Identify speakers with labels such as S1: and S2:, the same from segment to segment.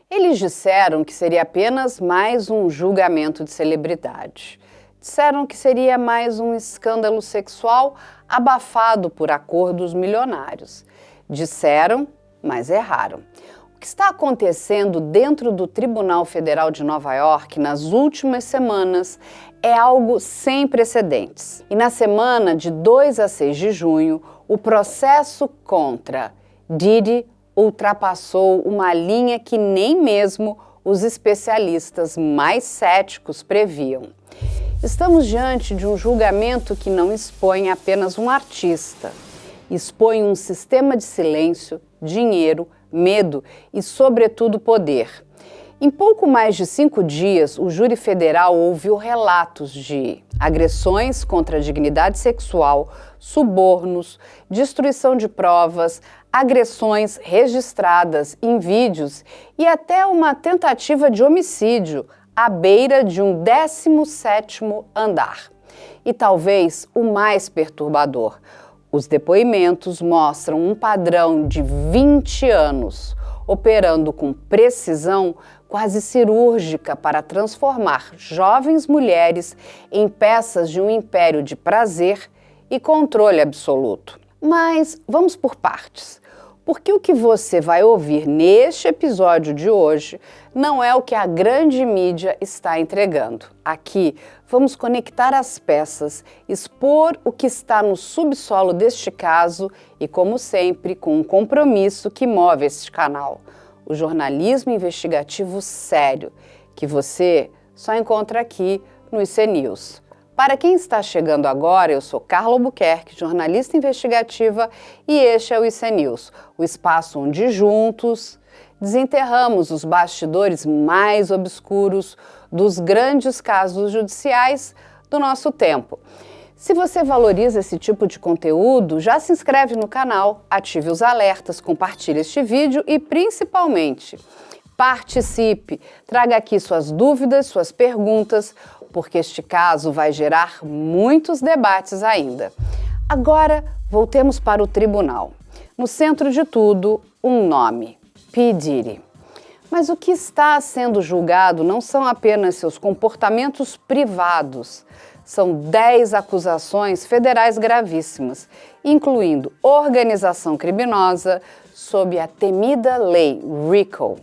S1: Eles disseram que seria apenas mais um julgamento de celebridade. Disseram que seria mais um escândalo sexual abafado por acordos milionários. Disseram, mas erraram. O que está acontecendo dentro do Tribunal Federal de Nova York nas últimas semanas é algo sem precedentes. E na semana de 2 a 6 de junho, o processo contra Diddy ultrapassou uma linha que nem mesmo os especialistas mais céticos previam. Estamos diante de um julgamento que não expõe apenas um artista, expõe um sistema de silêncio, dinheiro, medo e, sobretudo, poder. Em pouco mais de 5 dias, o júri federal ouviu relatos de agressões contra a dignidade sexual, subornos, destruição de provas, agressões registradas em vídeos e até uma tentativa de homicídio à beira de um 17º andar. E talvez o mais perturbador, os depoimentos mostram um padrão de 20 anos, operando com precisão quase cirúrgica para transformar jovens mulheres em peças de um império de prazer e controle absoluto. Mas vamos por partes, porque o que você vai ouvir neste episódio de hoje não é o que a grande mídia está entregando. Aqui vamos conectar as peças, expor o que está no subsolo deste caso e, como sempre, com um compromisso que move este canal. O jornalismo investigativo sério, que você só encontra aqui no IC News. Para quem está chegando agora, eu sou Carla Albuquerque, jornalista investigativa, e este é o IC News, o espaço onde juntos desenterramos os bastidores mais obscuros dos grandes casos judiciais do nosso tempo. Se você valoriza esse tipo de conteúdo, já se inscreve no canal, ative os alertas, compartilhe este vídeo e, principalmente, participe, traga aqui suas dúvidas, suas perguntas, porque este caso vai gerar muitos debates ainda. Agora, voltemos para o tribunal. No centro de tudo, um nome: P. Diddy. Mas o que está sendo julgado não são apenas seus comportamentos privados. São 10 acusações federais gravíssimas, incluindo organização criminosa sob a temida lei RICO,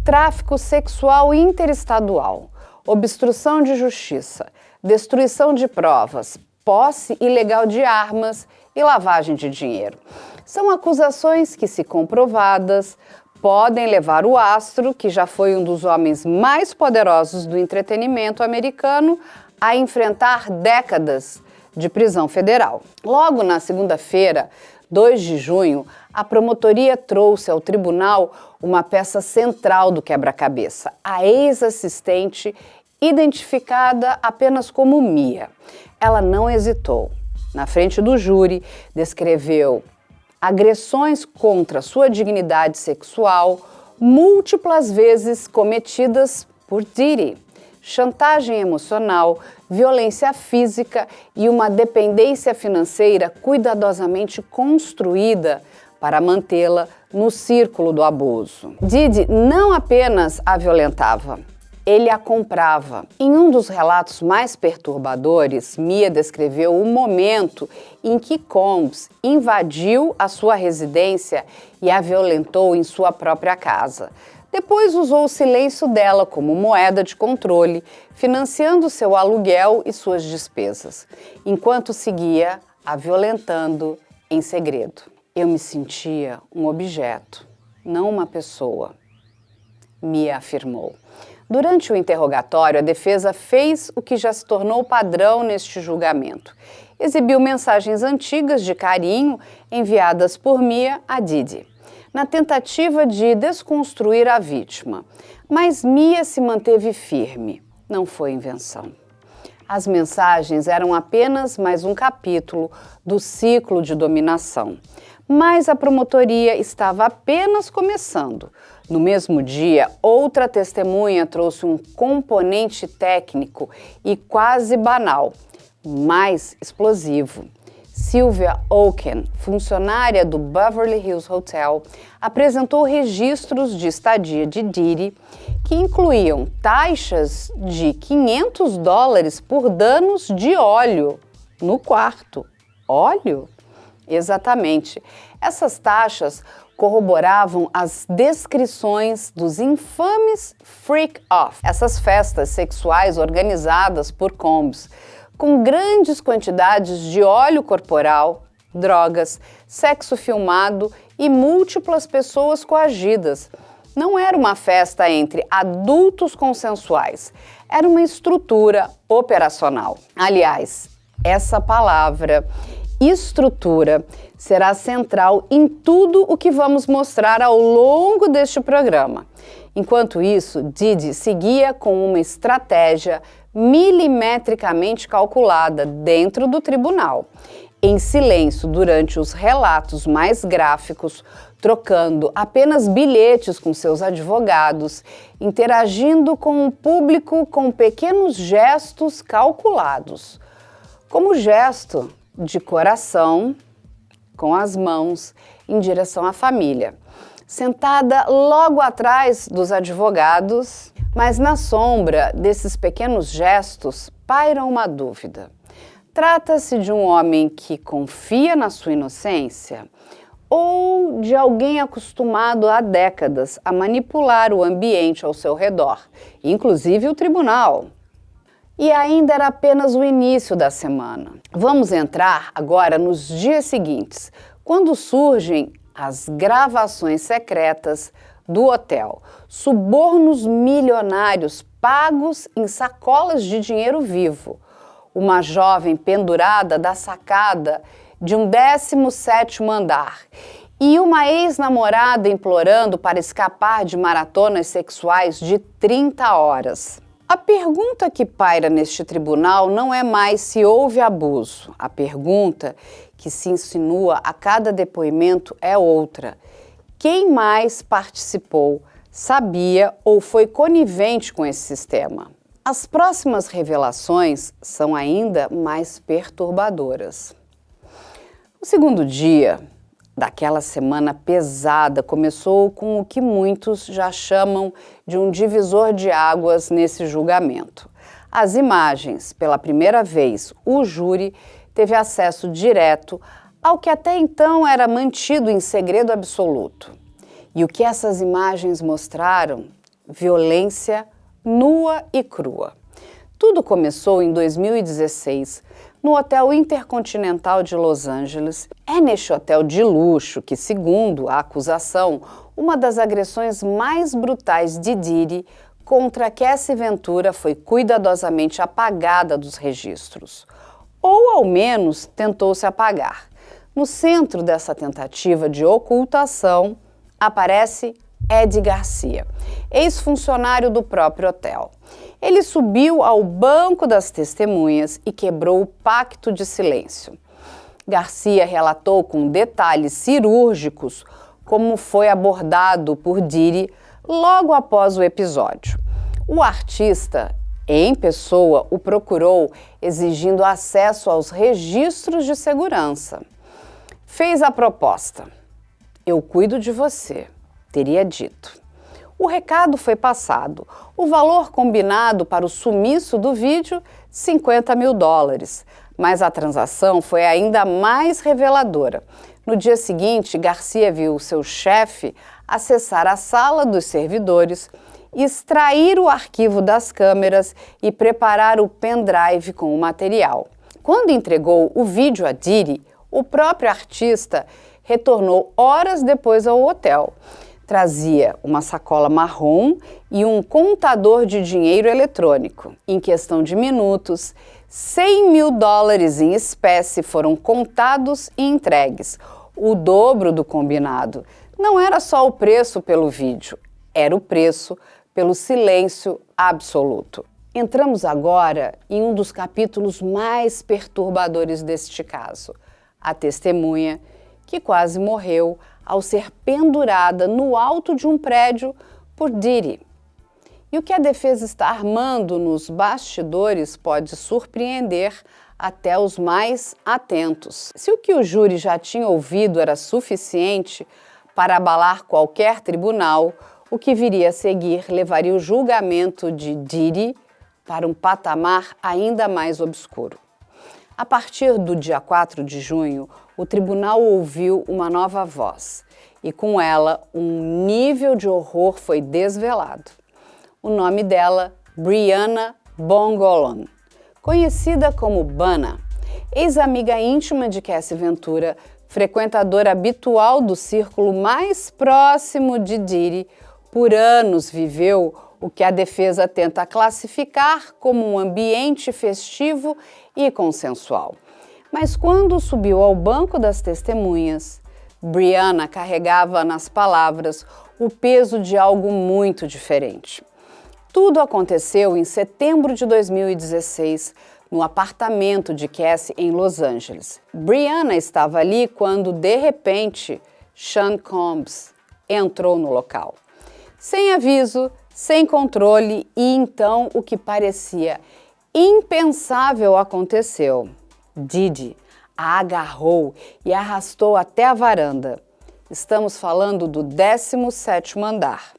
S1: tráfico sexual interestadual, obstrução de justiça, destruição de provas, posse ilegal de armas e lavagem de dinheiro. São acusações que, se comprovadas, podem levar o astro, que já foi um dos homens mais poderosos do entretenimento americano, a enfrentar décadas de prisão federal. Logo na segunda-feira, 2 de junho, a promotoria trouxe ao tribunal uma peça central do quebra-cabeça, a ex-assistente, identificada apenas como Mia. Ela não hesitou. Na frente do júri, descreveu agressões contra sua dignidade sexual, múltiplas vezes cometidas por Diddy, chantagem emocional, violência física e uma dependência financeira cuidadosamente construída para mantê-la no círculo do abuso. Diddy não apenas a violentava, ele a comprava. Em um dos relatos mais perturbadores, Mia descreveu o momento em que Combs invadiu a sua residência e a violentou em sua própria casa. Depois usou o silêncio dela como moeda de controle, financiando seu aluguel e suas despesas, enquanto seguia a violentando em segredo. Eu me sentia um objeto, não uma pessoa, Mia afirmou. Durante o interrogatório, a defesa fez o que já se tornou padrão neste julgamento. Exibiu mensagens antigas de carinho enviadas por Mia a Diddy, na tentativa de desconstruir a vítima. Mas Mia se manteve firme. Não foi invenção. As mensagens eram apenas mais um capítulo do ciclo de dominação. Mas a promotoria estava apenas começando. No mesmo dia, outra testemunha trouxe um componente técnico e quase banal, mais explosivo. Sylvia Oken, funcionária do Beverly Hills Hotel, apresentou registros de estadia de Diddy que incluíam taxas de $500 por danos de óleo no quarto. Óleo? Exatamente. Essas taxas corroboravam as descrições dos infames freak-off, essas festas sexuais organizadas por Combs, com grandes quantidades de óleo corporal, drogas, sexo filmado e múltiplas pessoas coagidas. Não era uma festa entre adultos consensuais, era uma estrutura operacional. Aliás, essa palavra, estrutura, será central em tudo o que vamos mostrar ao longo deste programa. Enquanto isso, Diddy seguia com uma estratégia milimetricamente calculada dentro do tribunal, em silêncio durante os relatos mais gráficos, trocando apenas bilhetes com seus advogados, interagindo com o público com pequenos gestos calculados, como o gesto de coração com as mãos em direção à família, sentada logo atrás dos advogados, mas na sombra desses pequenos gestos paira uma dúvida. Trata-se de um homem que confia na sua inocência ou de alguém acostumado há décadas a manipular o ambiente ao seu redor, inclusive o tribunal? E ainda era apenas o início da semana. Vamos entrar agora nos dias seguintes, quando surgem as gravações secretas do hotel, subornos milionários pagos em sacolas de dinheiro vivo, uma jovem pendurada da sacada de um 17º andar e uma ex-namorada implorando para escapar de maratonas sexuais de 30 horas. A pergunta que paira neste tribunal não é mais se houve abuso. A pergunta que se insinua a cada depoimento é outra. Quem mais participou, sabia ou foi conivente com esse sistema? As próximas revelações são ainda mais perturbadoras. O segundo dia daquela semana pesada começou com o que muitos já chamam de um divisor de águas nesse julgamento. As imagens, pela primeira vez, o júri teve acesso direto ao que até então era mantido em segredo absoluto. E o que essas imagens mostraram? Violência nua e crua. Tudo começou em 2016, no Hotel Intercontinental de Los Angeles. É neste hotel de luxo que, segundo a acusação, uma das agressões mais brutais de Diddy contra Cassie Ventura foi cuidadosamente apagada dos registros. Ou, ao menos, tentou-se apagar. No centro dessa tentativa de ocultação aparece Ed Garcia, ex-funcionário do próprio hotel. Ele subiu ao banco das testemunhas e quebrou o pacto de silêncio. Garcia relatou com detalhes cirúrgicos como foi abordado por Diddy logo após o episódio. O artista, em pessoa, o procurou exigindo acesso aos registros de segurança. Fez a proposta. "Eu cuido de você", teria dito. O recado foi passado. O valor combinado para o sumiço do vídeo, $50 mil. Mas a transação foi ainda mais reveladora. No dia seguinte, Garcia viu seu chefe acessar a sala dos servidores, extrair o arquivo das câmeras e preparar o pendrive com o material. Quando entregou o vídeo a Diddy, o próprio artista retornou horas depois ao hotel. Trazia uma sacola marrom e um contador de dinheiro eletrônico. Em questão de minutos, $100 mil em espécie foram contados e entregues, o dobro do combinado. Não era só o preço pelo vídeo, era o preço pelo silêncio absoluto. Entramos agora em um dos capítulos mais perturbadores deste caso, a testemunha que quase morreu ao ser pendurada no alto de um prédio por Diddy. E o que a defesa está armando nos bastidores pode surpreender até os mais atentos. Se o que o júri já tinha ouvido era suficiente para abalar qualquer tribunal, o que viria a seguir levaria o julgamento de Diddy para um patamar ainda mais obscuro. A partir do dia 4 de junho, o tribunal ouviu uma nova voz e, com ela, um nível de horror foi desvelado. O nome dela, Brianna Bongolan, conhecida como Bana, ex-amiga íntima de Cassie Ventura, frequentadora habitual do círculo mais próximo de Diddy, por anos viveu o que a defesa tenta classificar como um ambiente festivo e consensual. Mas quando subiu ao banco das testemunhas, Brianna carregava nas palavras o peso de algo muito diferente. Tudo aconteceu em setembro de 2016, no apartamento de Cassie em Los Angeles. Brianna estava ali quando, de repente, Sean Combs entrou no local. Sem aviso, sem controle, e então o que parecia impensável aconteceu. Diddy a agarrou e a arrastou até a varanda. Estamos falando do 17º andar.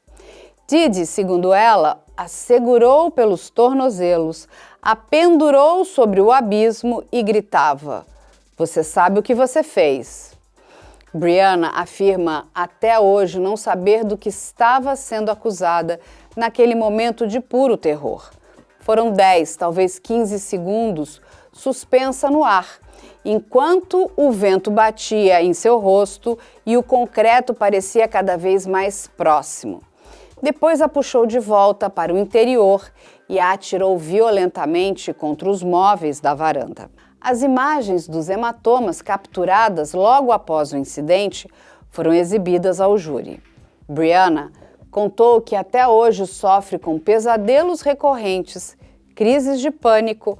S1: Diddy, segundo ela, a segurou pelos tornozelos, a pendurou sobre o abismo e gritava: "Você sabe o que você fez?" Brianna afirma até hoje não saber do que estava sendo acusada naquele momento de puro terror. Foram 10, talvez 15 segundos suspensa no ar, enquanto o vento batia em seu rosto e o concreto parecia cada vez mais próximo. Depois a puxou de volta para o interior e a atirou violentamente contra os móveis da varanda. As imagens dos hematomas capturadas logo após o incidente foram exibidas ao júri. Brianna contou que até hoje sofre com pesadelos recorrentes, crises de pânico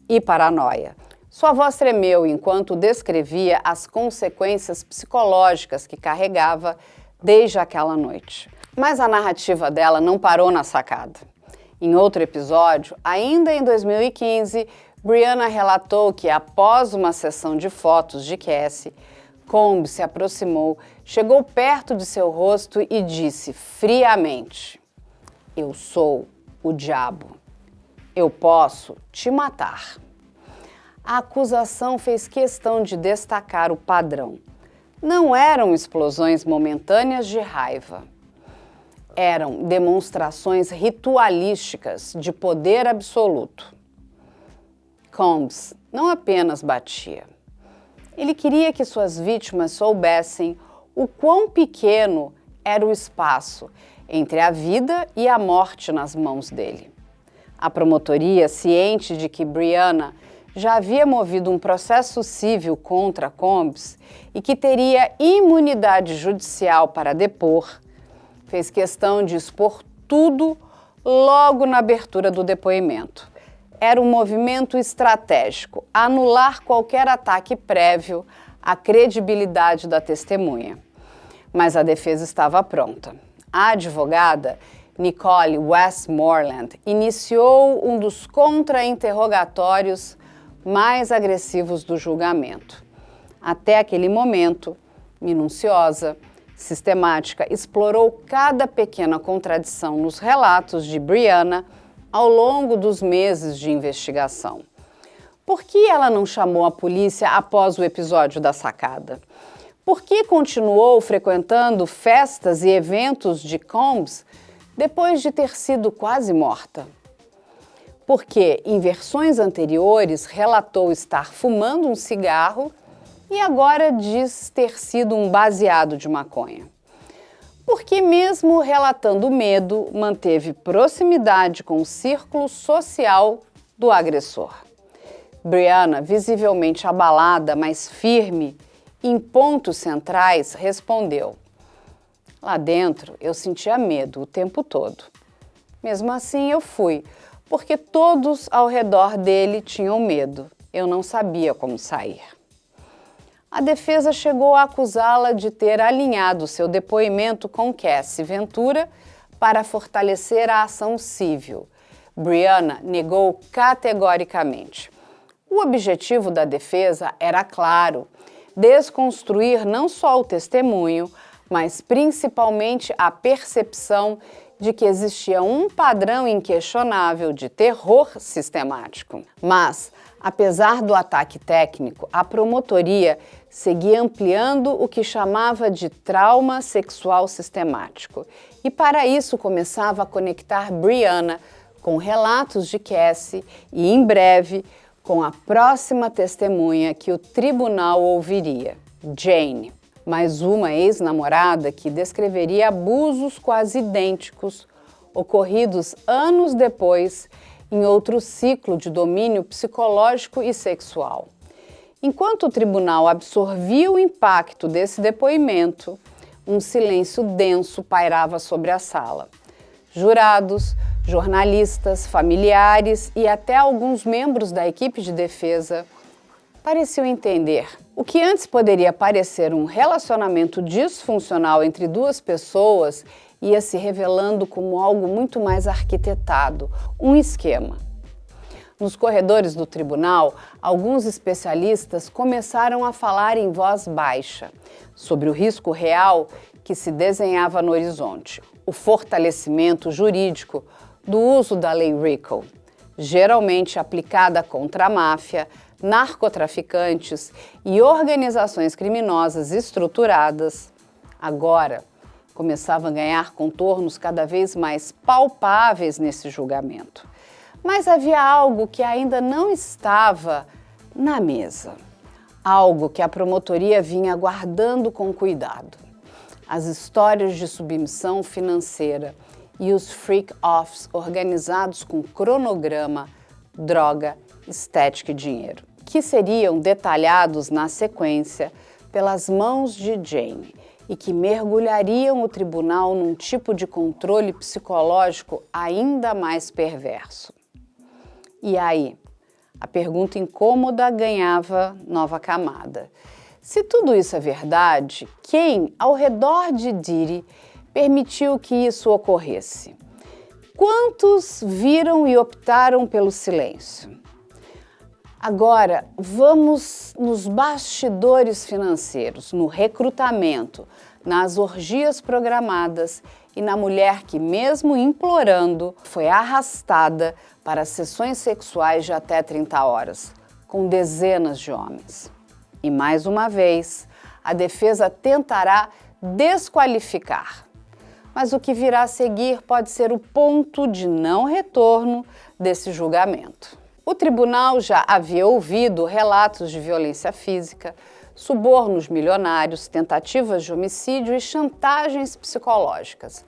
S1: e paranoia. Sua voz tremeu enquanto descrevia as consequências psicológicas que carregava desde aquela noite. Mas a narrativa dela não parou na sacada. Em outro episódio, ainda em 2015, Brianna relatou que, após uma sessão de fotos de Cassie, Combs se aproximou, chegou perto de seu rosto e disse friamente: "Eu sou o diabo. Eu posso te matar." A acusação fez questão de destacar o padrão. Não eram explosões momentâneas de raiva. Eram demonstrações ritualísticas de poder absoluto. Combs não apenas batia. Ele queria que suas vítimas soubessem o quão pequeno era o espaço entre a vida e a morte nas mãos dele. A promotoria, ciente de que Brianna já havia movido um processo civil contra Combs e que teria imunidade judicial para depor, fez questão de expor tudo logo na abertura do depoimento. Era um movimento estratégico, anular qualquer ataque prévio à credibilidade da testemunha. Mas a defesa estava pronta. A advogada Nicole Westmoreland iniciou um dos contra-interrogatórios mais agressivos do julgamento. Até aquele momento, minuciosa, sistemática, explorou cada pequena contradição nos relatos de Brianna ao longo dos meses de investigação. Por que ela não chamou a polícia após o episódio da sacada? Por que continuou frequentando festas e eventos de Combs depois de ter sido quase morta? Porque em versões anteriores relatou estar fumando um cigarro e agora diz ter sido um baseado de maconha. Porque mesmo relatando medo, manteve proximidade com o círculo social do agressor. Brianna, visivelmente abalada, mas firme, em pontos centrais, respondeu: "Lá dentro eu sentia medo o tempo todo. Mesmo assim eu fui, porque todos ao redor dele tinham medo. Eu não sabia como sair." A defesa chegou a acusá-la de ter alinhado seu depoimento com Cassie Ventura para fortalecer a ação civil. Brianna negou categoricamente. O objetivo da defesa era claro: desconstruir não só o testemunho, mas principalmente a percepção de que existia um padrão inquestionável de terror sistemático. Mas, apesar do ataque técnico, a promotoria seguia ampliando o que chamava de trauma sexual sistemático e, para isso, começava a conectar Brianna com relatos de Cassie e, em breve, com a próxima testemunha que o tribunal ouviria, Jane, mais uma ex-namorada que descreveria abusos quase idênticos ocorridos anos depois em outro ciclo de domínio psicológico e sexual. Enquanto o tribunal absorvia o impacto desse depoimento, um silêncio denso pairava sobre a sala. Jurados, jornalistas, familiares e até alguns membros da equipe de defesa pareciam entender. O que antes poderia parecer um relacionamento disfuncional entre duas pessoas ia se revelando como algo muito mais arquitetado, um esquema. Nos corredores do tribunal, alguns especialistas começaram a falar em voz baixa sobre o risco real que se desenhava no horizonte, o fortalecimento jurídico do uso da lei RICO, geralmente aplicada contra a máfia, narcotraficantes e organizações criminosas estruturadas, agora começava a ganhar contornos cada vez mais palpáveis nesse julgamento. Mas havia algo que ainda não estava na mesa, algo que a promotoria vinha guardando com cuidado: as histórias de submissão financeira e os freak-offs organizados com cronograma, droga, estética e dinheiro, que seriam detalhados na sequência pelas mãos de Jane e que mergulhariam o tribunal num tipo de controle psicológico ainda mais perverso. E aí, a pergunta incômoda ganhava nova camada. Se tudo isso é verdade, quem, ao redor de Diddy, permitiu que isso ocorresse? Quantos viram e optaram pelo silêncio? Agora, vamos nos bastidores financeiros, no recrutamento, nas orgias programadas e na mulher que, mesmo implorando, foi arrastada para sessões sexuais de até 30 horas, com dezenas de homens. E, mais uma vez, a defesa tentará desqualificar. Mas o que virá a seguir pode ser o ponto de não retorno desse julgamento. O tribunal já havia ouvido relatos de violência física, subornos milionários, tentativas de homicídio e chantagens psicológicas.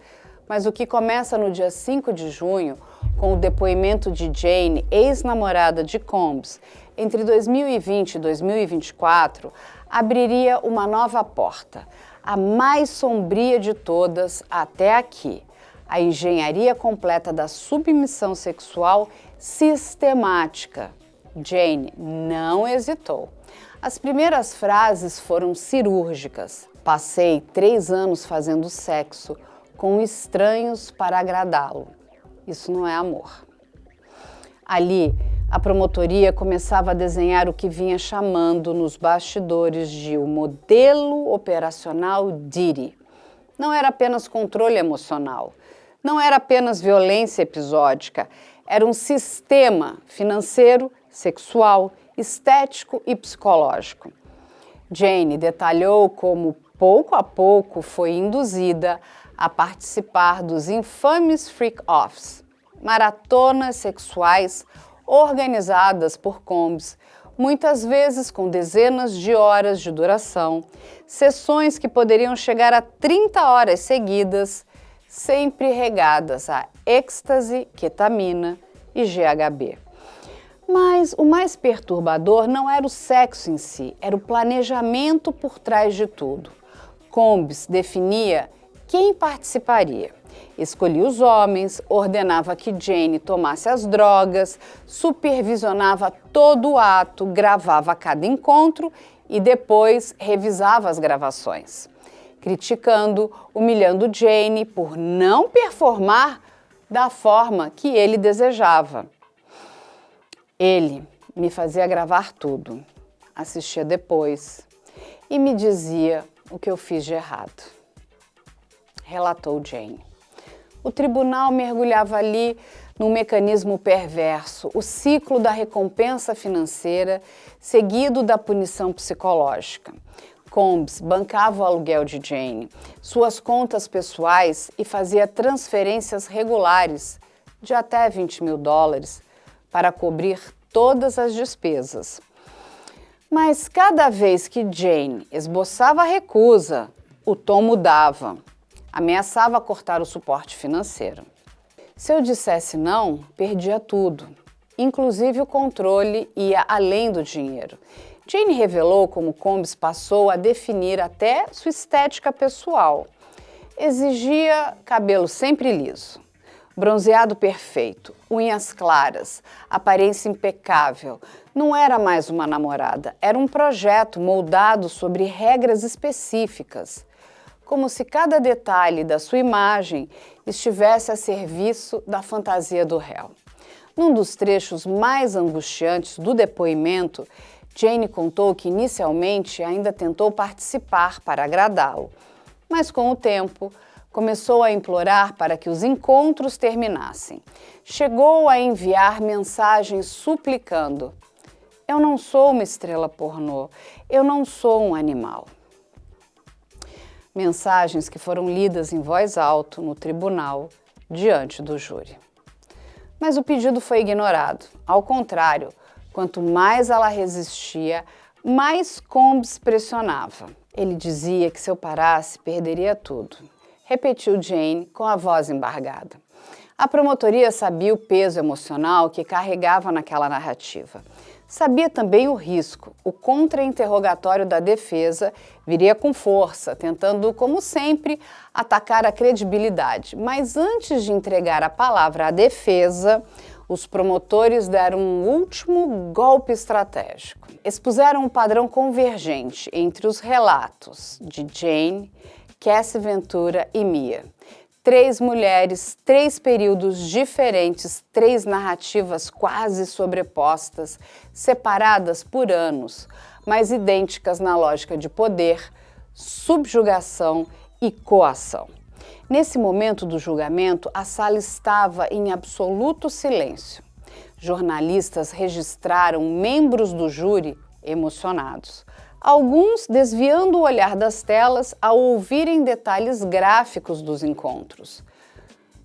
S1: Mas o que começa no dia 5 de junho, com o depoimento de Jane, ex-namorada de Combs, entre 2020 e 2024, abriria uma nova porta, a mais sombria de todas até aqui: a engenharia completa da submissão sexual sistemática. Jane não hesitou. As primeiras frases foram cirúrgicas. Passei 3 anos fazendo sexo com estranhos para agradá-lo. Isso não é amor. Ali, a promotoria começava a desenhar o que vinha chamando nos bastidores de o modelo operacional Diddy. Não era apenas controle emocional, não era apenas violência episódica, era um sistema financeiro, sexual, estético e psicológico. Jane detalhou como, pouco a pouco, foi induzida a participar dos infames freak-offs, maratonas sexuais organizadas por Combs, muitas vezes com dezenas de horas de duração, sessões que poderiam chegar a 30 horas seguidas, sempre regadas a êxtase, ketamina e GHB. Mas o mais perturbador não era o sexo em si, era o planejamento por trás de tudo. Combs definia quem participaria. Escolhia os homens, ordenava que Jane tomasse as drogas, supervisionava todo o ato, gravava cada encontro e depois revisava as gravações, criticando, humilhando Jane por não performar da forma que ele desejava. Ele, me fazia gravar tudo, assistia depois e me dizia o que eu fiz de errado, relatou Jane. O tribunal mergulhava ali num mecanismo perverso, o ciclo da recompensa financeira seguido da punição psicológica. Combs bancava o aluguel de Jane, suas contas pessoais e fazia transferências regulares de até $20.000 para cobrir todas as despesas. Mas cada vez que Jane esboçava recusa, o tom mudava. Ameaçava cortar o suporte financeiro. Se eu dissesse não, perdia tudo. Inclusive o controle ia além do dinheiro. Jane revelou como Combs passou a definir até sua estética pessoal. Exigia cabelo sempre liso, bronzeado perfeito, unhas claras, aparência impecável. Não era mais uma namorada, era um projeto moldado sobre regras específicas, como se cada detalhe da sua imagem estivesse a serviço da fantasia do réu. Num dos trechos mais angustiantes do depoimento, Jane contou que inicialmente ainda tentou participar para agradá-lo, mas com o tempo começou a implorar para que os encontros terminassem. Chegou a enviar mensagens suplicando: "Eu não sou uma estrela pornô, eu não sou um animal." Mensagens que foram lidas em voz alta no tribunal, diante do júri. Mas o pedido foi ignorado. Ao contrário, quanto mais ela resistia, mais Combs pressionava. Ele dizia que se eu parasse, perderia tudo. Repetiu Jane com a voz embargada. A promotoria sabia o peso emocional que carregava naquela narrativa. Sabia também o risco. O contra-interrogatório da defesa viria com força, tentando, como sempre, atacar a credibilidade. Mas antes de entregar a palavra à defesa, os promotores deram um último golpe estratégico. Expuseram um padrão convergente entre os relatos de Jane, Cassie Ventura e Mia. 3 mulheres, 3 períodos diferentes, 3 narrativas quase sobrepostas, separadas por anos, mas idênticas na lógica de poder, subjugação e coação. Nesse momento do julgamento, a sala estava em absoluto silêncio. Jornalistas registraram membros do júri emocionados. Alguns desviando o olhar das telas ao ouvirem detalhes gráficos dos encontros.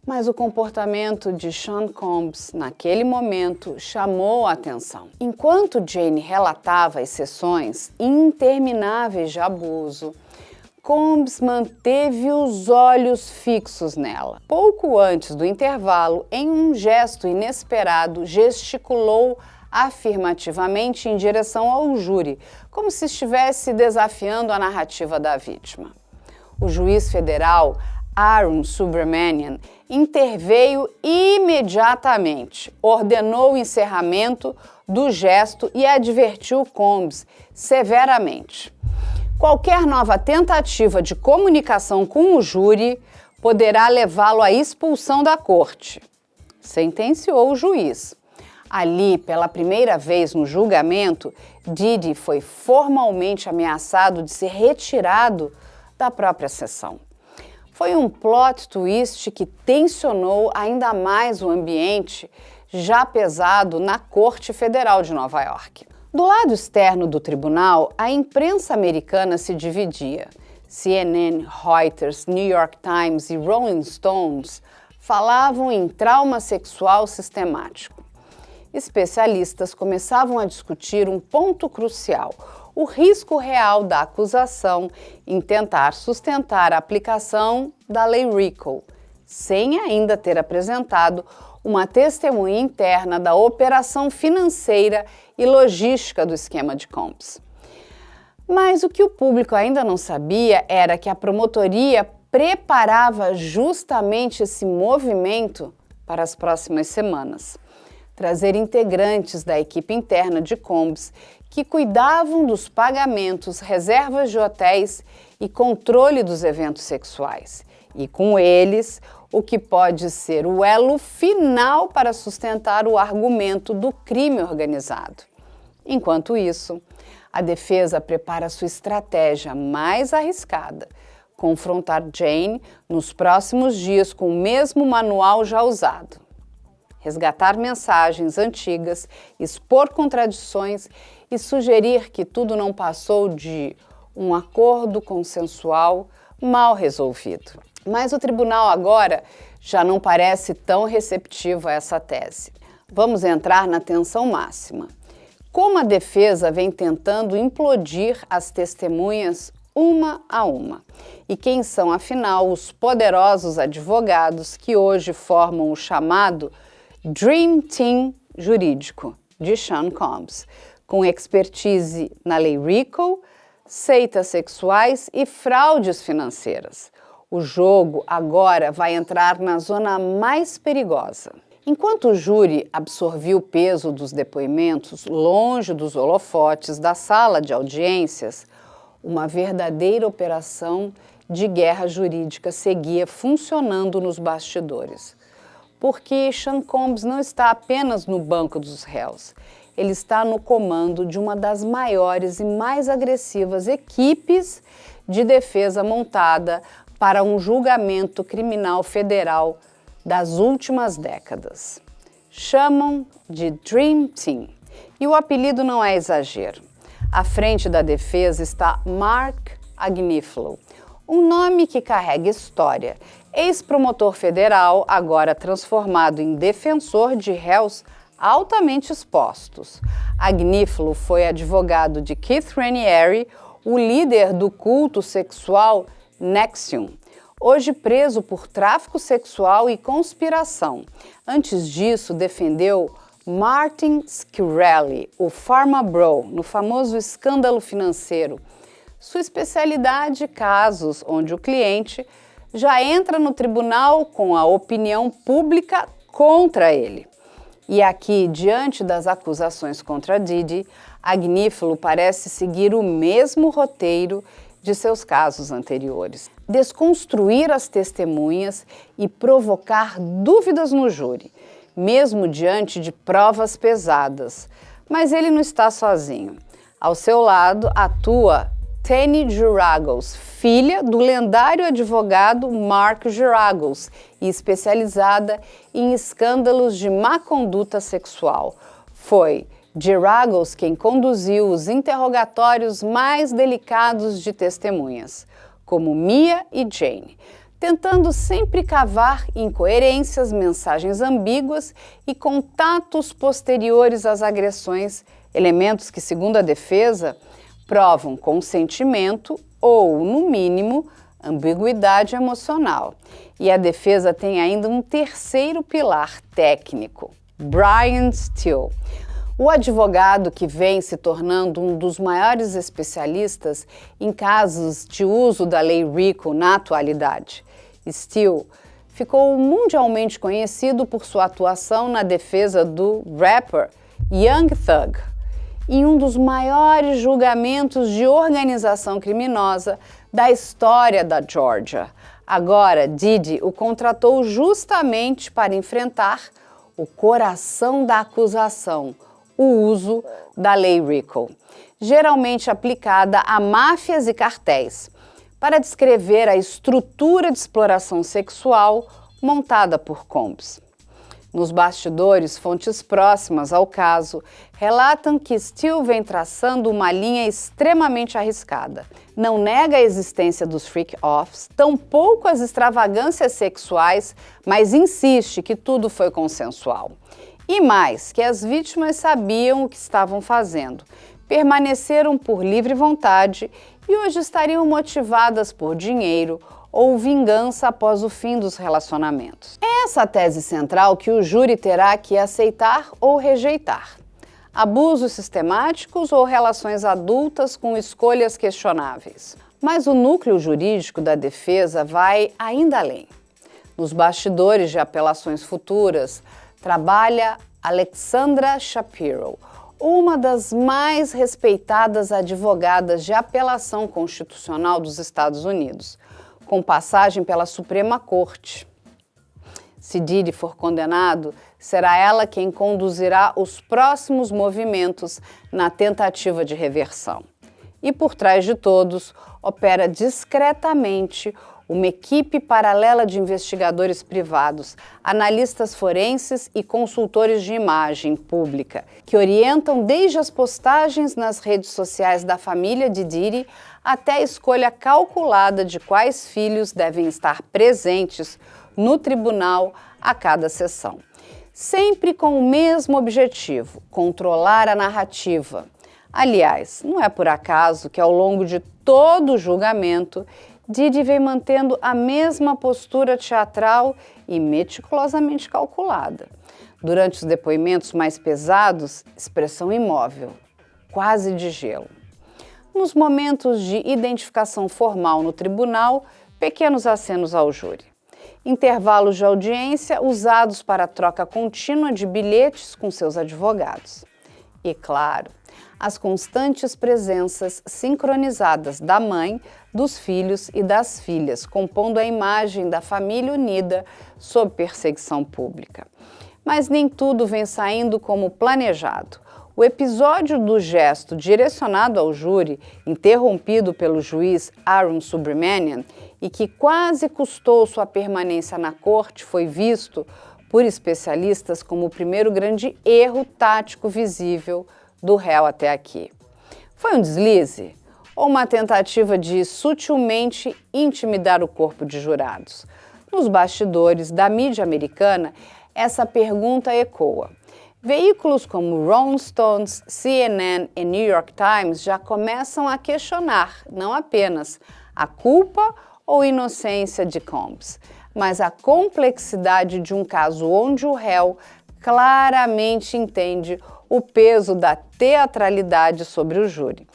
S1: Mas o comportamento de Sean Combs, naquele momento, chamou a atenção. Enquanto Jane relatava as sessões intermináveis de abuso, Combs manteve os olhos fixos nela. Pouco antes do intervalo, em um gesto inesperado, gesticulou afirmativamente em direção ao júri, como se estivesse desafiando a narrativa da vítima. O juiz federal, Arun Subramanian, interveio imediatamente, ordenou o encerramento do gesto e advertiu Combs severamente. Qualquer nova tentativa de comunicação com o júri poderá levá-lo à expulsão da corte, sentenciou o juiz. Ali, pela primeira vez no julgamento, Didi foi formalmente ameaçado de ser retirado da própria sessão. Foi um plot twist que tensionou ainda mais o ambiente já pesado na Corte Federal de Nova York. Do lado externo do tribunal, a imprensa americana se dividia. CNN, Reuters, New York Times e Rolling Stones falavam em trauma sexual sistemático. Especialistas começavam a discutir um ponto crucial: o risco real da acusação em tentar sustentar a aplicação da lei RICO, sem ainda ter apresentado uma testemunha interna da operação financeira e logística do esquema de Combs. Mas o que o público ainda não sabia era que a promotoria preparava justamente esse movimento para as próximas semanas. Trazer integrantes da equipe interna de Combs que cuidavam dos pagamentos, reservas de hotéis e controle dos eventos sexuais. E com eles, o que pode ser o elo final para sustentar o argumento do crime organizado. Enquanto isso, a defesa prepara sua estratégia mais arriscada: confrontar Jane nos próximos dias com o mesmo manual já usado. Resgatar mensagens antigas, expor contradições e sugerir que tudo não passou de um acordo consensual mal resolvido. Mas o tribunal agora já não parece tão receptivo a essa tese. Vamos entrar na tensão máxima. Como a defesa vem tentando implodir as testemunhas uma a uma? E quem são, afinal, os poderosos advogados que hoje formam o chamado Dream Team jurídico de Sean Combs, com expertise na lei RICO, seitas sexuais e fraudes financeiras? O jogo agora vai entrar na zona mais perigosa. Enquanto o júri absorvia o peso dos depoimentos longe dos holofotes da sala de audiências, uma verdadeira operação de guerra jurídica seguia funcionando nos bastidores. Porque Sean Combs não está apenas no banco dos réus, ele está no comando de uma das maiores e mais agressivas equipes de defesa montada para um julgamento criminal federal das últimas décadas. Chamam de Dream Team. E o apelido não é exagero. À frente da defesa está Mark Agnifilo, um nome que carrega história. Ex-promotor federal, agora transformado em defensor de réus altamente expostos. Agnifilo foi advogado de Keith Raniere, o líder do culto sexual NXIVM, hoje preso por tráfico sexual e conspiração. Antes disso, defendeu Martin Shkreli, o Pharma Bro, no famoso escândalo financeiro. Sua especialidade: casos onde o cliente já entra no tribunal com a opinião pública contra ele. E aqui, diante das acusações contra Diddy, Agnifilo parece seguir o mesmo roteiro de seus casos anteriores: desconstruir as testemunhas e provocar dúvidas no júri, mesmo diante de provas pesadas. Mas ele não está sozinho. Ao seu lado atua Tani Geragos, filha do lendário advogado Mark Geragos e especializada em escândalos de má conduta sexual. Foi Geragos quem conduziu os interrogatórios mais delicados de testemunhas, como Mia e Jane, tentando sempre cavar incoerências, mensagens ambíguas e contatos posteriores às agressões, elementos que, segundo a defesa, provam consentimento ou, no mínimo, ambiguidade emocional. E a defesa tem ainda um terceiro pilar técnico: Brian Steele, o advogado que vem se tornando um dos maiores especialistas em casos de uso da lei RICO na atualidade. Steele ficou mundialmente conhecido por sua atuação na defesa do rapper Young Thug, em um dos maiores julgamentos de organização criminosa da história da Geórgia. Agora, Diddy o contratou justamente para enfrentar o coração da acusação: o uso da lei RICO, geralmente aplicada a máfias e cartéis, para descrever a estrutura de exploração sexual montada por Combs. Nos bastidores, fontes próximas ao caso relatam que Steele vem traçando uma linha extremamente arriscada. Não nega a existência dos freak-offs, tampouco as extravagâncias sexuais, mas insiste que tudo foi consensual. E mais, que as vítimas sabiam o que estavam fazendo, permaneceram por livre vontade e hoje estariam motivadas por dinheiro ou vingança após o fim dos relacionamentos. É essa a tese central que o júri terá que aceitar ou rejeitar: abusos sistemáticos ou relações adultas com escolhas questionáveis. Mas o núcleo jurídico da defesa vai ainda além. Nos bastidores de apelações futuras, trabalha Alexandra Shapiro, uma das mais respeitadas advogadas de apelação constitucional dos Estados Unidos, com passagem pela Suprema Corte. Se Diddy for condenado, será ela quem conduzirá os próximos movimentos na tentativa de reversão. E por trás de todos, opera discretamente uma equipe paralela de investigadores privados, analistas forenses e consultores de imagem pública, que orientam desde as postagens nas redes sociais da família de Diddy até a escolha calculada de quais filhos devem estar presentes no tribunal a cada sessão. Sempre com o mesmo objetivo: controlar a narrativa. Aliás, não é por acaso que ao longo de todo o julgamento, Diddy vem mantendo a mesma postura teatral e meticulosamente calculada. Durante os depoimentos mais pesados, expressão imóvel, quase de gelo. Nos momentos de identificação formal no tribunal, pequenos acenos ao júri. Intervalos de audiência usados para a troca contínua de bilhetes com seus advogados. E, claro, as constantes presenças sincronizadas da mãe, dos filhos e das filhas, compondo a imagem da família unida sob perseguição pública. Mas nem tudo vem saindo como planejado. O episódio do gesto direcionado ao júri, interrompido pelo juiz Arun Subramanian, e que quase custou sua permanência na corte, foi visto por especialistas como o primeiro grande erro tático visível do réu até aqui. Foi um deslize ou uma tentativa de sutilmente intimidar o corpo de jurados? Nos bastidores da mídia americana, essa pergunta ecoa. Veículos como Rolling Stone, CNN e New York Times já começam a questionar não apenas a culpa ou inocência de Combs, mas a complexidade de um caso onde o réu claramente entende o peso da teatralidade sobre o júri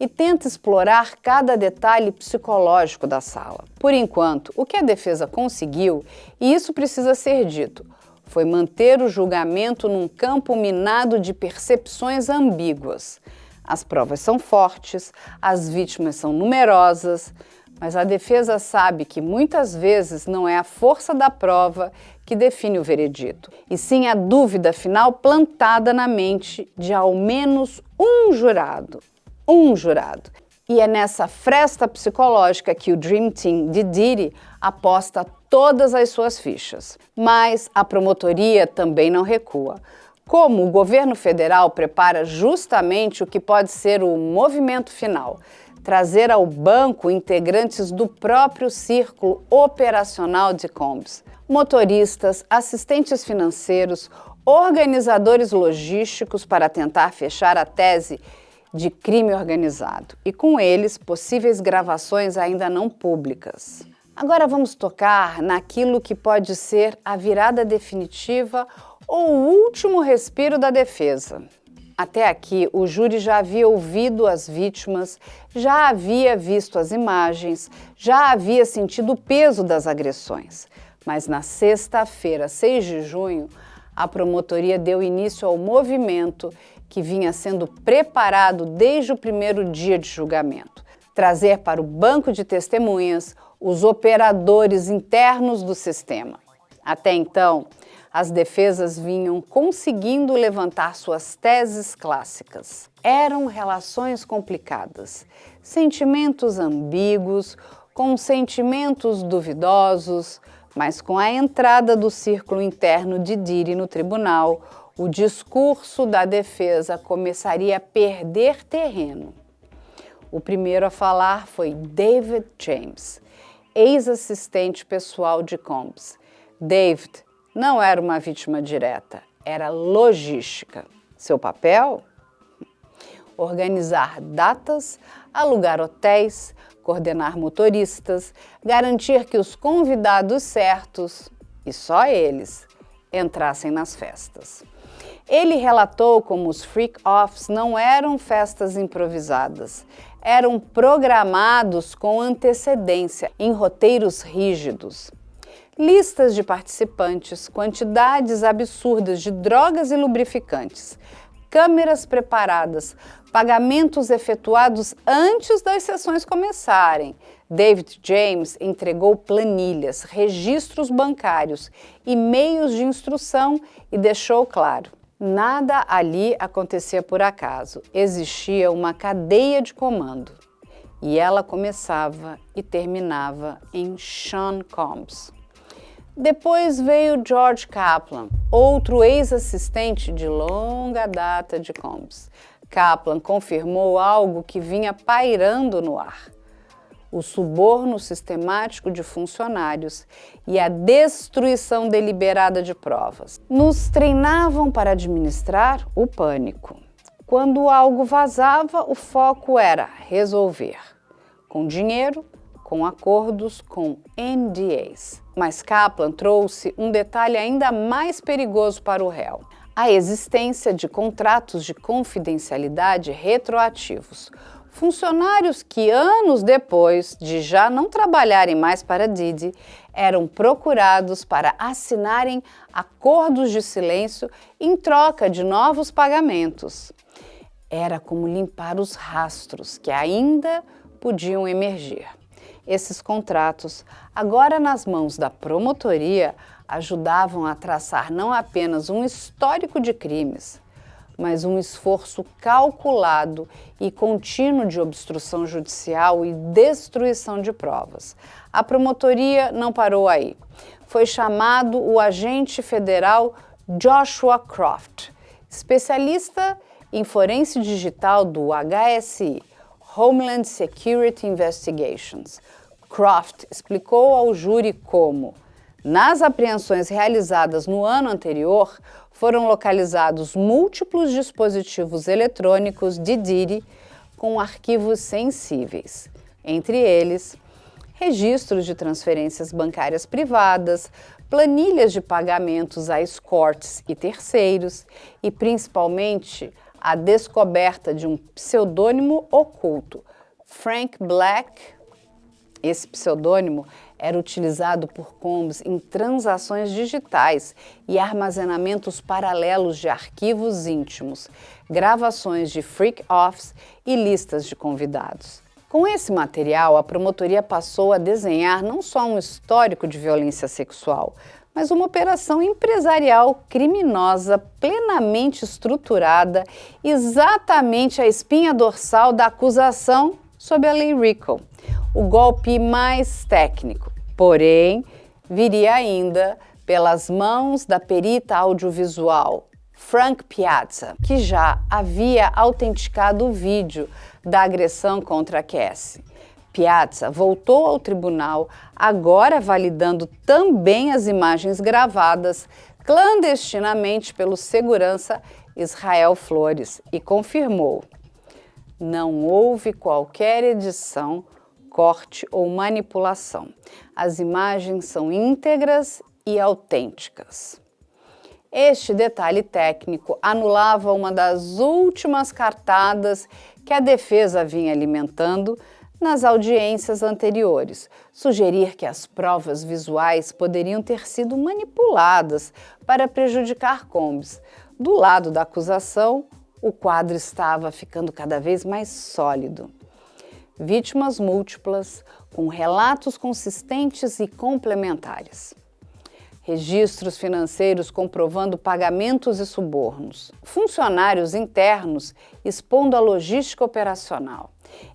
S1: e tenta explorar cada detalhe psicológico da sala. Por enquanto, o que a defesa conseguiu, e isso precisa ser dito, foi manter o julgamento num campo minado de percepções ambíguas. As provas são fortes, as vítimas são numerosas, mas a defesa sabe que muitas vezes não é a força da prova que define o veredito, e sim a dúvida final plantada na mente de ao menos um jurado. E é nessa fresta psicológica que o Dream Team de Diddy aposta todas as suas fichas. Mas a promotoria também não recua. Como o governo federal prepara justamente o que pode ser o movimento final, trazer ao banco integrantes do próprio círculo operacional de Combs, motoristas, assistentes financeiros, organizadores logísticos para tentar fechar a tese de crime organizado e com eles possíveis gravações ainda não públicas. Agora vamos tocar naquilo que pode ser a virada definitiva ou o último respiro da defesa. Até aqui, o júri já havia ouvido as vítimas, já havia visto as imagens, já havia sentido o peso das agressões. Mas na sexta-feira, 6 de junho, a promotoria deu início ao movimento que vinha sendo preparado desde o primeiro dia de julgamento. Trazer para o banco de testemunhas os operadores internos do sistema. Até então, as defesas vinham conseguindo levantar suas teses clássicas. Eram relações complicadas, sentimentos ambíguos, com sentimentos duvidosos, mas com a entrada do círculo interno de Diddy no tribunal, o discurso da defesa começaria a perder terreno. O primeiro a falar foi David James, ex-assistente pessoal de Combs. David não era uma vítima direta, era logística. Seu papel? Organizar datas, alugar hotéis, coordenar motoristas, garantir que os convidados certos, e só eles, entrassem nas festas. Ele relatou como os freak-offs não eram festas improvisadas, eram programados com antecedência, em roteiros rígidos. Listas de participantes, quantidades absurdas de drogas e lubrificantes, câmeras preparadas, pagamentos efetuados antes das sessões começarem, David James entregou planilhas, registros bancários e meios de instrução e deixou claro: nada ali acontecia por acaso, existia uma cadeia de comando. E ela começava e terminava em Sean Combs. Depois veio George Kaplan, outro ex-assistente de longa data de Combs. Kaplan confirmou algo que vinha pairando no ar: o suborno sistemático de funcionários e a destruição deliberada de provas. Nos treinavam para administrar o pânico. Quando algo vazava, o foco era resolver, com dinheiro, com acordos, com NDAs. Mas Kaplan trouxe um detalhe ainda mais perigoso para o réu: a existência de contratos de confidencialidade retroativos. Funcionários que, anos depois de já não trabalharem mais para Didi, eram procurados para assinarem acordos de silêncio em troca de novos pagamentos. Era como limpar os rastros que ainda podiam emergir. Esses contratos, agora nas mãos da promotoria, ajudavam a traçar não apenas um histórico de crimes, mas um esforço calculado e contínuo de obstrução judicial e destruição de provas. A promotoria não parou aí. Foi chamado o agente federal Joshua Croft, especialista em forense digital do HSI, Homeland Security Investigations. Croft explicou ao júri como, nas apreensões realizadas no ano anterior, foram localizados múltiplos dispositivos eletrônicos de Didi com arquivos sensíveis, entre eles registros de transferências bancárias privadas, planilhas de pagamentos a escortes e terceiros e, principalmente, a descoberta de um pseudônimo oculto, Frank Black. Esse pseudônimo era utilizado por Combs em transações digitais e armazenamentos paralelos de arquivos íntimos, gravações de freak-offs e listas de convidados. Com esse material, a promotoria passou a desenhar não só um histórico de violência sexual, mas uma operação empresarial criminosa plenamente estruturada, exatamente a espinha dorsal da acusação sob a lei RICO. O golpe mais técnico, porém, viria ainda pelas mãos da perita audiovisual Frank Piazza, que já havia autenticado o vídeo da agressão contra Cassie. Piazza voltou ao tribunal, agora validando também as imagens gravadas clandestinamente pelo segurança Israel Flores e confirmou: não houve qualquer edição, corte ou manipulação. As imagens são íntegras e autênticas. Este detalhe técnico anulava uma das últimas cartadas que a defesa vinha alimentando nas audiências anteriores, sugerir que as provas visuais poderiam ter sido manipuladas para prejudicar Combs. Do lado da acusação, o quadro estava ficando cada vez mais sólido. Vítimas múltiplas, com relatos consistentes e complementares. Registros financeiros comprovando pagamentos e subornos. Funcionários internos expondo a logística operacional.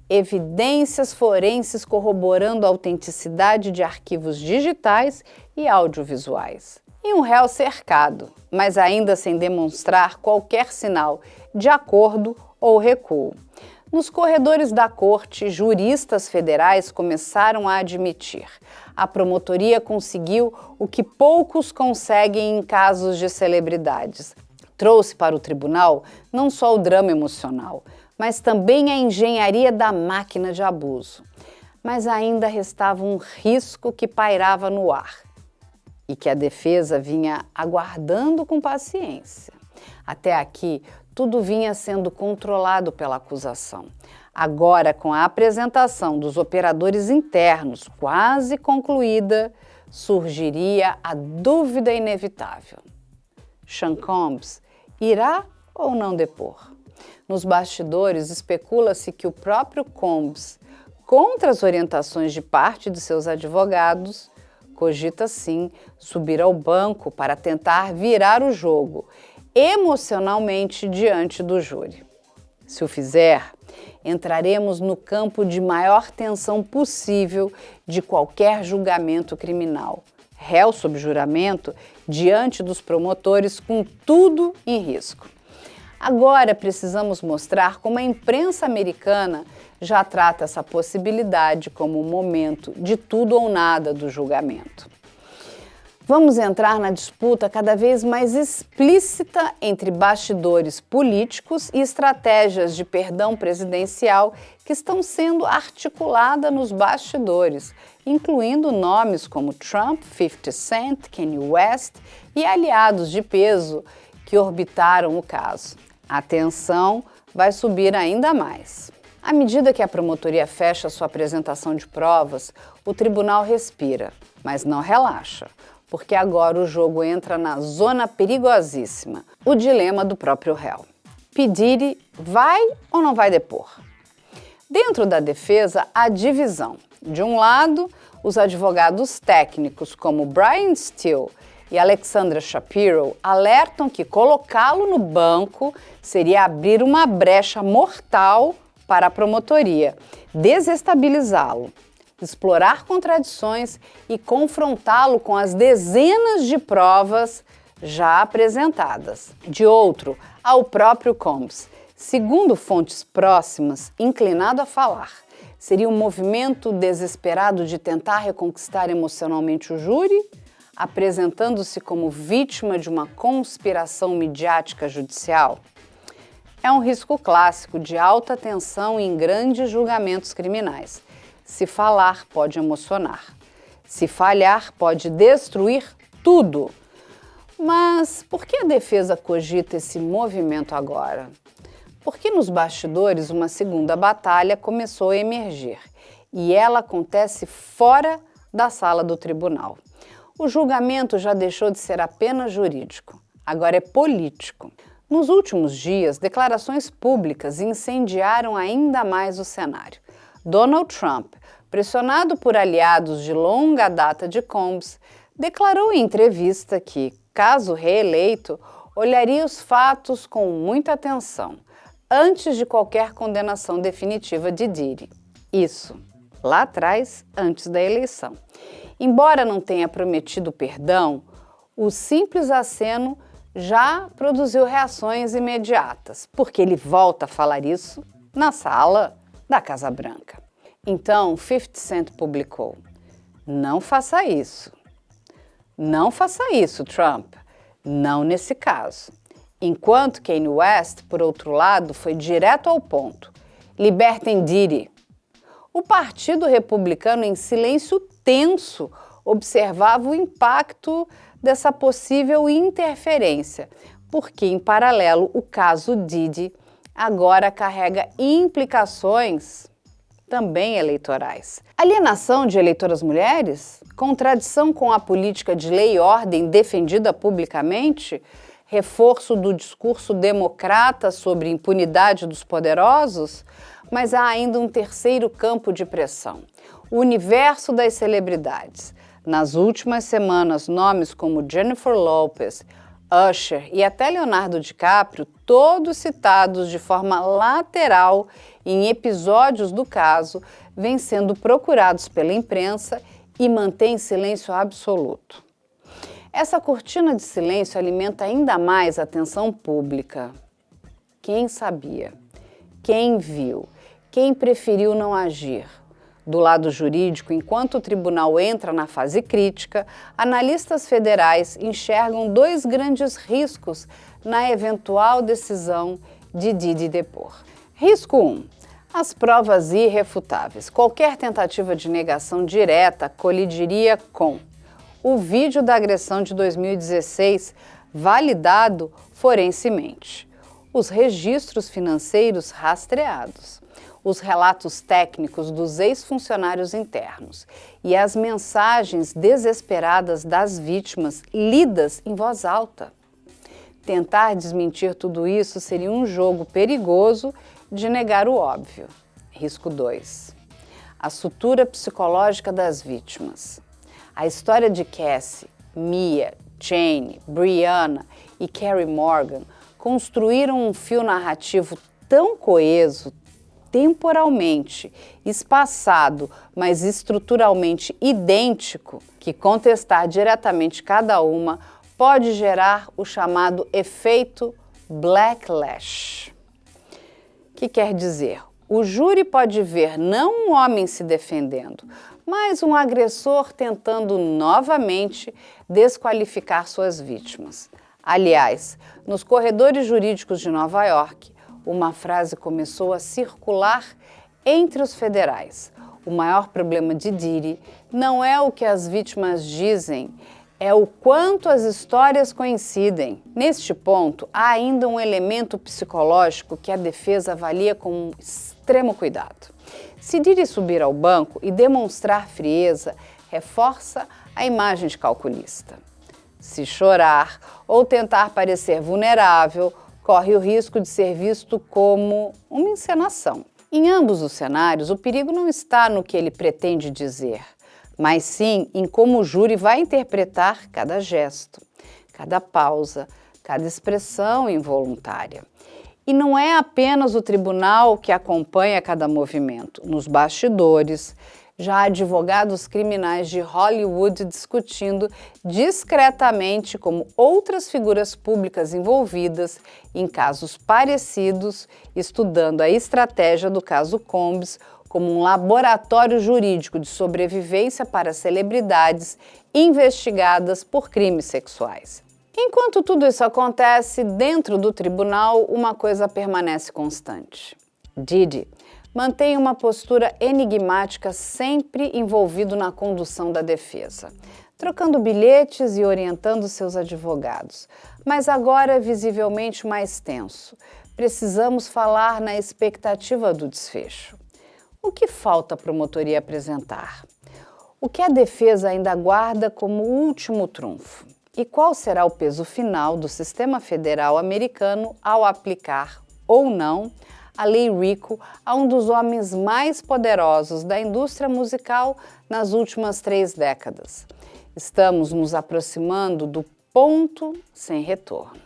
S1: Evidências forenses corroborando a autenticidade de arquivos digitais e audiovisuais. E um réu cercado, mas ainda sem demonstrar qualquer sinal de acordo ou recuo. Nos corredores da corte, juristas federais começaram a admitir: a promotoria conseguiu o que poucos conseguem em casos de celebridades. Trouxe para o tribunal não só o drama emocional, mas também a engenharia da máquina de abuso. Mas ainda restava um risco que pairava no ar e que a defesa vinha aguardando com paciência. Até aqui, tudo vinha sendo controlado pela acusação. Agora, com a apresentação dos operadores internos quase concluída, surgiria a dúvida inevitável: Sean Combs irá ou não depor? Nos bastidores, especula-se que o próprio Combs contra as orientações de parte de seus advogados, cogita sim subir ao banco para tentar virar o jogo emocionalmente diante do júri. Se o fizer, entraremos no campo de maior tensão possível de qualquer julgamento criminal. Réu sob juramento diante dos promotores com tudo em risco. Agora precisamos mostrar como a imprensa americana já trata essa possibilidade como um momento de tudo ou nada do julgamento. Vamos entrar na disputa cada vez mais explícita entre bastidores políticos e estratégias de perdão presidencial que estão sendo articuladas nos bastidores, incluindo nomes como Trump, 50 Cent, Kanye West e aliados de peso que orbitaram o caso. A tensão vai subir ainda mais. À medida que a promotoria fecha sua apresentação de provas, o tribunal respira, mas não relaxa, porque agora o jogo entra na zona perigosíssima, o dilema do próprio réu. P. Diddy vai ou não vai depor? Dentro da defesa, há divisão. De um lado, os advogados técnicos como Brian Steele e Alexandra Shapiro alertam que colocá-lo no banco seria abrir uma brecha mortal para a promotoria, desestabilizá-lo, explorar contradições e confrontá-lo com as dezenas de provas já apresentadas. De outro, ao próprio Combs, segundo fontes próximas, inclinado a falar. Seria um movimento desesperado de tentar reconquistar emocionalmente o júri, apresentando-se como vítima de uma conspiração midiática judicial? É um risco clássico de alta tensão em grandes julgamentos criminais. Se falar, pode emocionar. Se falhar, pode destruir tudo. Mas por que a defesa cogita esse movimento agora? Porque nos bastidores uma segunda batalha começou a emergir e ela acontece fora da sala do tribunal. O julgamento já deixou de ser apenas jurídico, agora é político. Nos últimos dias, declarações públicas incendiaram ainda mais o cenário. Donald Trump, pressionado por aliados de longa data de Combs, declarou em entrevista que, caso reeleito, olharia os fatos com muita atenção, antes de qualquer condenação definitiva de Diddy. Isso, lá atrás, antes da eleição. Embora não tenha prometido perdão, o simples aceno já produziu reações imediatas, porque ele volta a falar isso na sala da Casa Branca. Então, 50 Cent publicou: "Não faça isso. Não faça isso, Trump. Não nesse caso." Enquanto Kanye West, por outro lado, foi direto ao ponto: "Libertem Diddy." O Partido Republicano, em silêncio tenso, observava o impacto dessa possível interferência, porque, em paralelo, o caso Diddy agora carrega implicações também eleitorais. Alienação de eleitoras mulheres? Contradição com a política de lei e ordem defendida publicamente? Reforço do discurso democrata sobre impunidade dos poderosos? Mas há ainda um terceiro campo de pressão: o universo das celebridades. Nas últimas semanas, nomes como Jennifer Lopez, Usher e até Leonardo DiCaprio, todos citados de forma lateral em episódios do caso, vêm sendo procurados pela imprensa e mantêm silêncio absoluto. Essa cortina de silêncio alimenta ainda mais a atenção pública. Quem sabia? Quem viu? Quem preferiu não agir? Do lado jurídico, enquanto o tribunal entra na fase crítica, analistas federais enxergam dois grandes riscos na eventual decisão de Diddy depor. Risco 1. As provas irrefutáveis. Qualquer tentativa de negação direta colidiria com o vídeo da agressão de 2016, validado forensemente, os registros financeiros rastreados, os relatos técnicos dos ex-funcionários internos e as mensagens desesperadas das vítimas lidas em voz alta. Tentar desmentir tudo isso seria um jogo perigoso de negar o óbvio. Risco 2. a sutura psicológica das vítimas. A história de Cassie, Mia, Jane, Brianna e Carey Morgan construíram um fio narrativo tão coeso, temporalmente espaçado, mas estruturalmente idêntico, que contestar diretamente cada uma pode gerar o chamado efeito backlash. O que quer dizer? O júri pode ver não um homem se defendendo, mas um agressor tentando novamente desqualificar suas vítimas. Aliás, nos corredores jurídicos de Nova York, uma frase começou a circular entre os federais. O maior problema de Diddy não é o que as vítimas dizem, é o quanto as histórias coincidem. Neste ponto, há ainda um elemento psicológico que a defesa avalia com extremo cuidado. Se Diddy subir ao banco e demonstrar frieza, reforça a imagem de calculista. Se chorar ou tentar parecer vulnerável, corre o risco de ser visto como uma encenação. Em ambos os cenários, o perigo não está no que ele pretende dizer, mas sim em como o júri vai interpretar cada gesto, cada pausa, cada expressão involuntária. E não é apenas o tribunal que acompanha cada movimento. Nos bastidores, já há advogados criminais de Hollywood discutindo discretamente como outras figuras públicas envolvidas em casos parecidos, estudando a estratégia do caso Combs como um laboratório jurídico de sobrevivência para celebridades investigadas por crimes sexuais. Enquanto tudo isso acontece, dentro do tribunal, uma coisa permanece constante. Diddy mantém uma postura enigmática sempre envolvido na condução da defesa, trocando bilhetes e orientando seus advogados, mas agora visivelmente mais tenso. Precisamos falar na expectativa do desfecho. O que falta a promotoria apresentar? O que a defesa ainda guarda como último trunfo? E qual será o peso final do sistema federal americano ao aplicar ou não a Lei RICO a um dos homens mais poderosos da indústria musical nas últimas 3 décadas? Estamos nos aproximando do ponto sem retorno.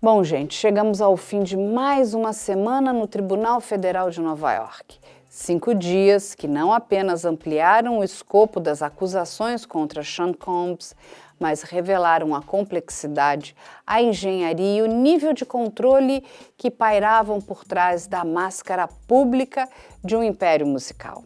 S1: Bom, gente, chegamos ao fim de mais uma semana no Tribunal Federal de Nova York. 5 dias que não apenas ampliaram o escopo das acusações contra Sean Combs, mas revelaram a complexidade, a engenharia e o nível de controle que pairavam por trás da máscara pública de um império musical.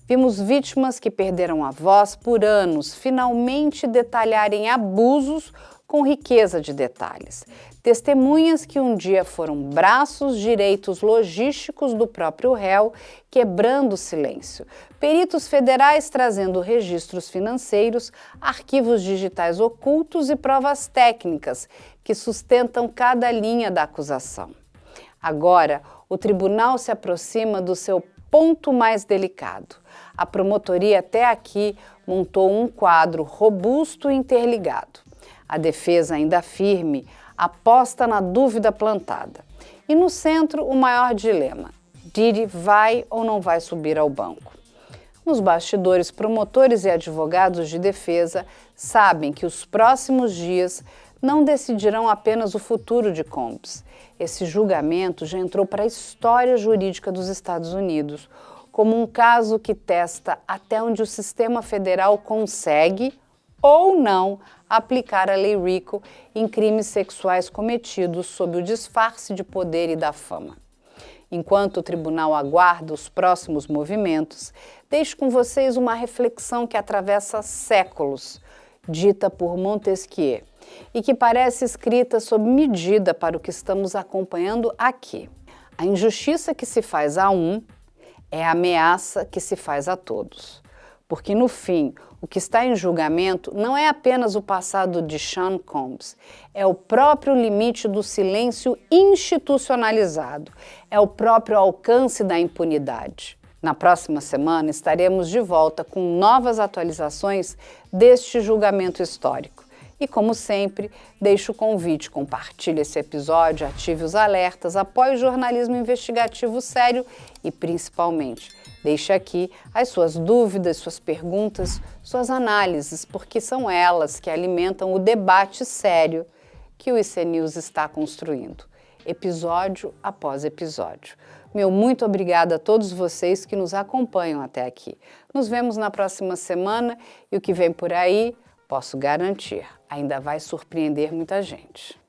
S1: Vimos vítimas que perderam a voz por anos finalmente detalharem abusos com riqueza de detalhes. Testemunhas que um dia foram braços direitos logísticos do próprio réu, quebrando o silêncio. Peritos federais trazendo registros financeiros, arquivos digitais ocultos e provas técnicas que sustentam cada linha da acusação. Agora, o tribunal se aproxima do seu ponto mais delicado. A promotoria até aqui montou um quadro robusto e interligado. A defesa ainda firme aposta na dúvida plantada. E no centro, o maior dilema: Diddy vai ou não vai subir ao banco? Nos bastidores, promotores e advogados de defesa sabem que os próximos dias não decidirão apenas o futuro de Combs. Esse julgamento já entrou para a história jurídica dos Estados Unidos como um caso que testa até onde o sistema federal consegue ou não aplicar a Lei RICO em crimes sexuais cometidos sob o disfarce de poder e da fama. Enquanto o tribunal aguarda os próximos movimentos, deixo com vocês uma reflexão que atravessa séculos, dita por Montesquieu, e que parece escrita sob medida para o que estamos acompanhando aqui. A injustiça que se faz a um é a ameaça que se faz a todos. Porque, no fim, o que está em julgamento não é apenas o passado de Sean Combs, é o próprio limite do silêncio institucionalizado, é o próprio alcance da impunidade. Na próxima semana estaremos de volta com novas atualizações deste julgamento histórico. E, como sempre, deixo o convite, compartilhe esse episódio, ative os alertas, apoie o jornalismo investigativo sério e, principalmente, Deixe aqui as suas dúvidas, suas perguntas, suas análises, porque são elas que alimentam o debate sério que o IC News está construindo, episódio após episódio. Meu muito obrigada a todos vocês que nos acompanham até aqui. Nos vemos na próxima semana e o que vem por aí, posso garantir, ainda vai surpreender muita gente.